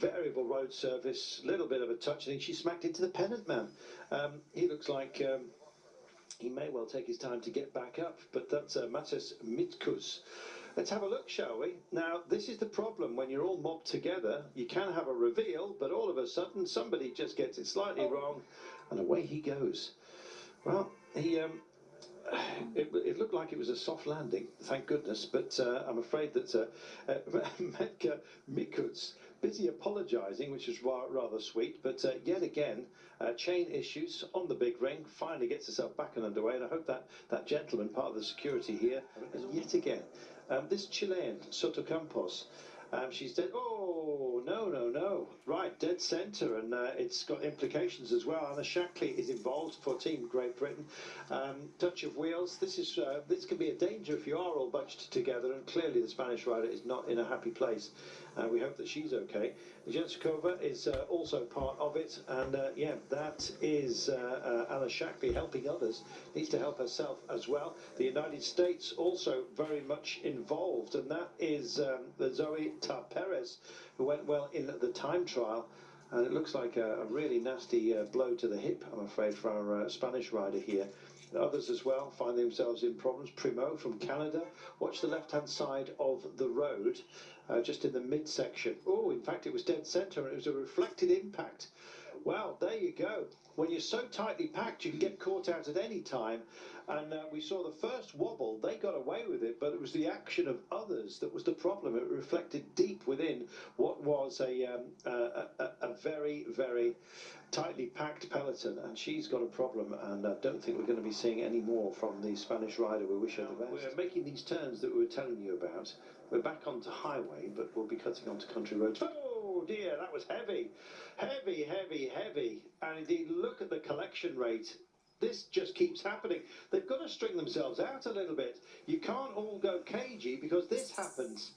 Variable road surface, little bit of a touch. I think she smacked into the pennant man. He looks like he may well take his time to get back up, but that's Matas Mitkus. Let's have a look, shall we? Now, this is the problem when you're all mobbed together. You can have a reveal, but all of a sudden somebody just gets it slightly wrong, and away he goes. Well, it looked like it was a soft landing, thank goodness, but I'm afraid that Metka Mikuts busy apologising, which is rather sweet, but yet again, chain issues on the big ring, finally gets herself back and underway, and I hope that gentleman, part of the security here, and yet again, this Chilean, Soto Campos, she's dead. Oh, no. Right, dead centre, and it's got implications as well. Anna Shackley is involved for Team Great Britain. Touch of wheels. This can be a danger if you are all bunched together, and clearly the Spanish rider is not in a happy place. We hope that she's okay. Jenskova is also part of it, and yeah, that is Anna Shackley helping others. Needs to help herself as well. The United States also very much involved, and that is the Zoe Perez, who went well in the time trial. And it looks like a really nasty blow to the hip, I'm afraid, for our Spanish rider here. Others as well find themselves in problems. Primo from Canada. Watch the left-hand side of the road, just in the midsection. Oh, in fact, it was dead centre, and it was a reflected impact. Well, there you go. When you're so tightly packed, you can get caught out at any time. And we saw the first wobble. They got away with it, but it was the action of others that was the problem. It reflected deep within what was a very, very tightly packed peloton, and she's got a problem, and I don't think we're going to be seeing any more from the Spanish rider. We wish her the best. We're making these turns that we were telling you about. We're back onto highway, but we'll be cutting onto country roads. Oh dear, that was heavy. And indeed, look at the collection rate. This just keeps happening. They've got to string themselves out a little bit. You can't all go cagey, because this happens.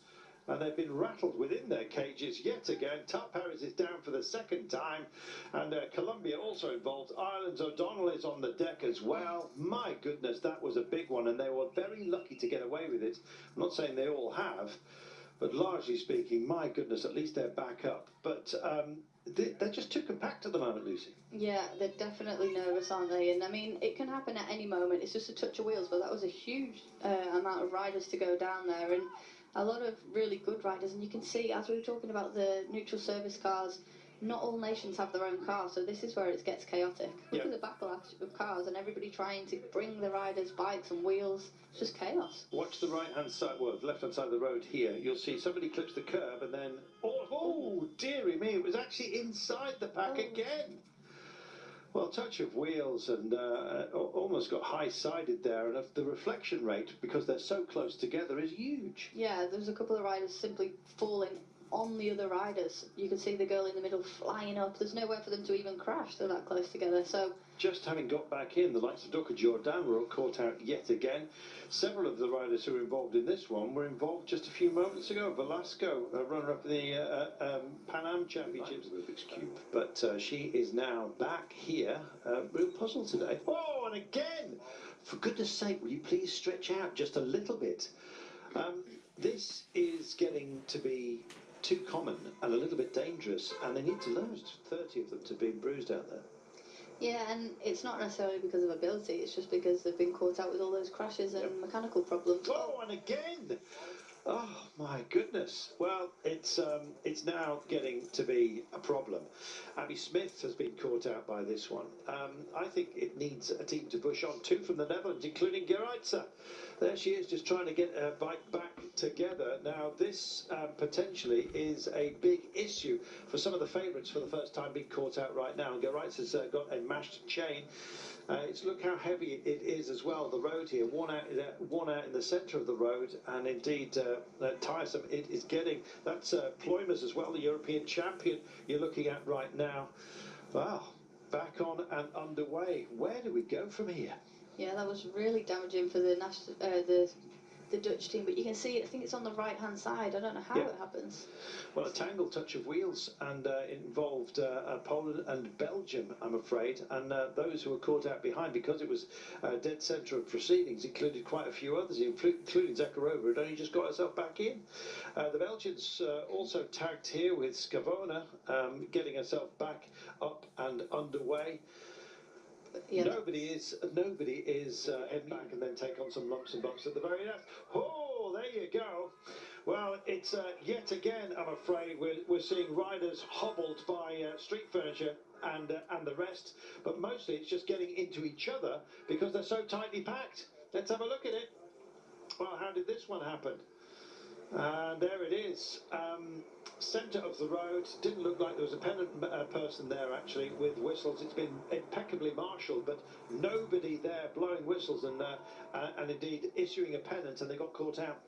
And they've been rattled within their cages yet again. Tup Harris is down for the second time, and Colombia also involved. Ireland's O'Donnell is on the deck as well. My goodness, that was a big one, and they were very lucky to get away with it. I'm not saying they all have, but largely speaking, my goodness, at least they're back up. But they're just too compact at the moment, Lucy. Yeah, they're definitely nervous, aren't they? And I mean, it can happen at any moment. It's just a touch of wheels, but that was a huge amount of riders to go down there, and a lot of really good riders. And you can see, as we were talking about the neutral service cars, not all nations have their own car, so this is where it gets chaotic. Look at the backlash of cars and everybody trying to bring the riders' bikes and wheels. It's just chaos. Watch the right-hand side, well, the left-hand side of the road here. You'll see somebody clips the curb, and then, oh dearie me, it was actually inside the pack again. Well, touch of wheels, and almost got high-sided there, and the reflection rate, because they're so close together, is huge. Yeah, there's a couple of riders simply falling on the other riders. You can see the girl in the middle flying up. There's nowhere for them to even crash. They're that close together. So just having got back in, the likes of Doka Jordan were caught out yet again. Several of the riders who were involved in this one were involved just a few moments ago. Velasco, runner-up in the Pan Am Championships, Rubik's Cube. But she is now back here. Real puzzle today. Oh, and again! For goodness sake, will you please stretch out just a little bit? This is getting to be too common and a little bit dangerous, and they need to learn. 30 of them to be bruised out there. Yeah, and it's not necessarily because of ability, it's just because they've been caught out with all those crashes and mechanical problems. Oh, and again! Oh my goodness. Well, it's now getting to be a problem. Abby Smith has been caught out by this one. I think it needs a team to push on. Two from the Netherlands, including Gereitzer. There she is, just trying to get her bike back together. Now, this potentially is a big issue for some of the favourites for the first time being caught out right now. Gereitzer's got a mashed chain. Look how heavy it is as well. The road here, worn out in the centre of the road, and indeed tiresome it is getting. That's Ploymers as well, the European champion you're looking at right now. Wow, back on and underway. Where do we go from here? Yeah, that was really damaging for the the Dutch team, but you can see, I think it's on the right-hand side. I don't know how it happens. Well, a tangled touch of wheels, and it involved Poland and Belgium, I'm afraid, and those who were caught out behind, because it was dead centre of proceedings, included quite a few others, including Zakharova, had only just got herself back in. The Belgians also tagged here with Scavona, getting herself back up and underway. Yeah. Nobody is head back and then take on some lumps and bumps at the very last. Oh, there you go. Well, it's yet again, I'm afraid, we're seeing riders hobbled by street furniture and the rest, but mostly it's just getting into each other because they're so tightly packed. Let's have a look at it. Well, how did this one happen? And there it is, centre of the road. Didn't look like there was a pennant person there actually with whistles. It's been impeccably marshalled, but nobody there blowing whistles and indeed issuing a pennant, and they got caught out.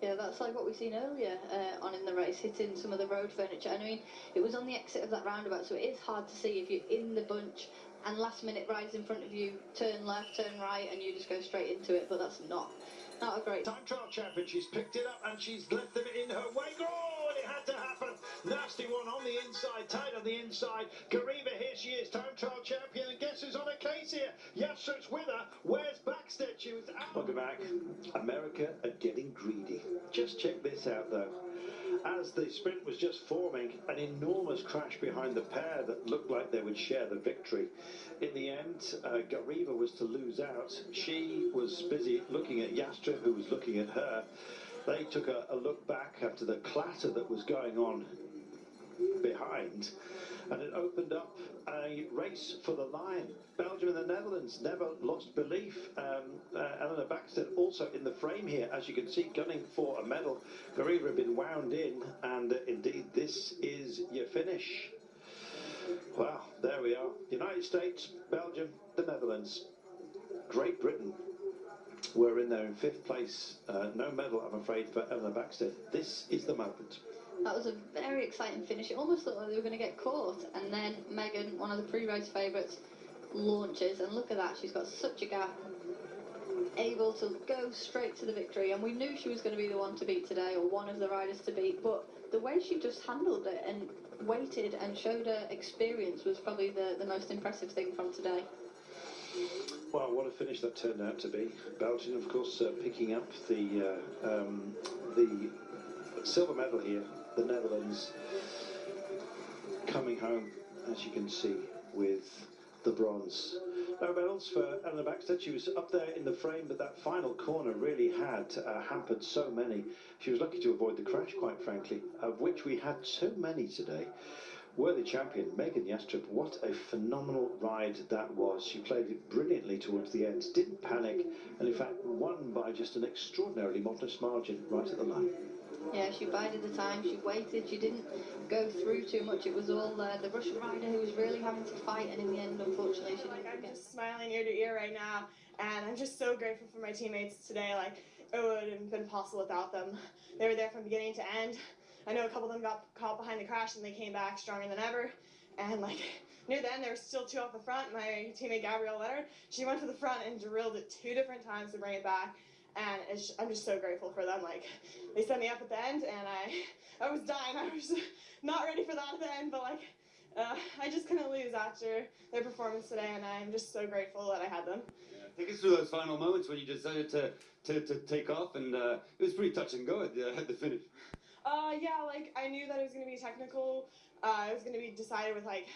Yeah, that's like what we've seen earlier on in the race, hitting some of the road furniture. I mean, it was on the exit of that roundabout, so it is hard to see if you're in the bunch and last minute riders in front of you turn left, turn right, and you just go straight into it, but that's not a great... Time trial champion, she's picked it up and she's left them in her wake. Oh, and it had to happen. Nasty one on the inside, tight on the inside. Gariba, here she is, time trial champion, and guess who's on a case here? Yastrup's with her. Where's Backstead? She was out. Welcome back. America are getting greedy. Just check this out, though. As the sprint was just forming, an enormous crash behind the pair that looked like they would share the victory. In the end, Gariba was to lose out. She was busy looking at Yastrup, who was looking at her. They took a look back after the clatter that was going on behind, and it opened up a race for the line. Belgium and the Netherlands never lost belief. Eleanor Backstead also in the frame here, as you can see, gunning for a medal. Gariba had been wound in, and indeed this is your finish. Well, there we are. United States, Belgium, the Netherlands. Great Britain were in there in 5th place. No medal, I'm afraid, for Eleanor Backstead. This is the moment. That was a very exciting finish. It almost looked like they were going to get caught, and then Megan, one of the pre-race favourites, launches, and look at that, she's got such a gap, able to go straight to the victory, and we knew she was going to be the one to beat today, or one of the riders to beat, but the way she just handled it and waited and showed her experience was probably the most impressive thing from today. Well, what a finish that turned out to be. Belgium, of course, picking up the silver medal here. The Netherlands coming home, as you can see, with the bronze. No medals for Eleanor Backstead. She was up there in the frame, but that final corner really had hampered so many. She was lucky to avoid the crash, quite frankly, of which we had so many today. Worthy champion, Megan Yastrup, what a phenomenal ride that was. She played it brilliantly towards the end, didn't panic, and in fact won by just an extraordinarily modest margin right at the line. Yeah, she bided the time, she waited, she didn't go through too much. It was all the Russian rider who was really having to fight, and in the end, unfortunately, she didn't. I'm just smiling ear to ear right now, and I'm just so grateful for my teammates today. Like, it wouldn't have been possible without them. They were there from beginning to end. I know a couple of them got caught behind the crash, and they came back stronger than ever. And like near the end, there were still 2 off the front. My teammate Gabrielle Leonard, she went to the front and drilled it 2 different times to bring it back. And I'm just so grateful for them. Like, they set me up at the end, and I was dying. I was not ready for that at the end, but like, I just couldn't lose after their performance today, and I'm just so grateful that I had them. Yeah, take us through those final moments when you decided to take off, and it was pretty touch and go at the finish. Yeah, like, I knew that it was going to be technical. It was going to be decided with like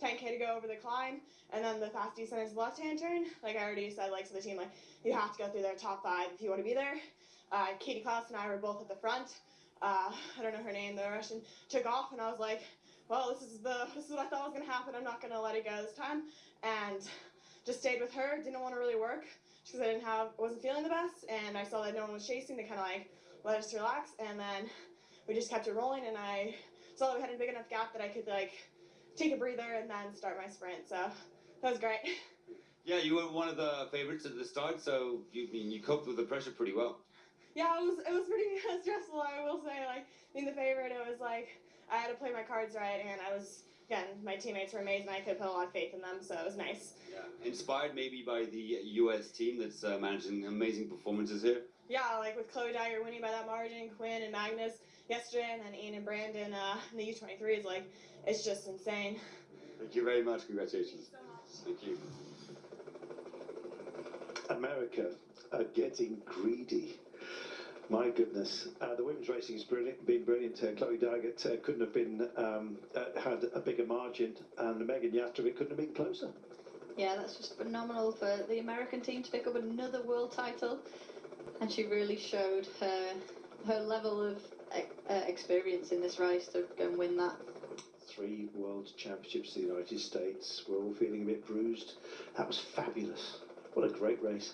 10K to go over the climb, and then the fast descent is the left-hand turn. Like I already said, like, to the team, like, you have to go through their top 5 if you want to be there. Katie Klaus and I were both at the front. I don't know her name, the Russian, took off, and I was like, well, this is what I thought was going to happen. I'm not going to let it go this time, and just stayed with her. Didn't want to really work because I wasn't feeling the best, and I saw that no one was chasing. They kind of like let us relax, and then we just kept it rolling, and I saw that we had a big enough gap that I could like take a breather and then start my sprint. So that was great. Yeah, you were one of the favorites at the start, so you coped with the pressure pretty well. Yeah, it was pretty stressful, I will say. Like, being the favorite, it was like I had to play my cards right, and again, my teammates were amazing. I could put a lot of faith in them, so it was nice. Yeah, inspired maybe by the US team that's managing amazing performances here. yeah, like with Chloe Dagger winning by that margin, Quinn and Magnus yesterday, and then Ian and Brandon in the U23 is like, it's just insane. Thank you very much. Congratulations. Thank you. America are getting greedy. My goodness, the women's racing has been brilliant. Chloe Daggett couldn't have been had a bigger margin, and Megan Jastrovic couldn't have been closer. Yeah, that's just phenomenal for the American team to pick up another world title, and she really showed her level of experience in this race to go and win that. 3 world championships in the United States. We're all feeling a bit bruised. That was fabulous. What a great race.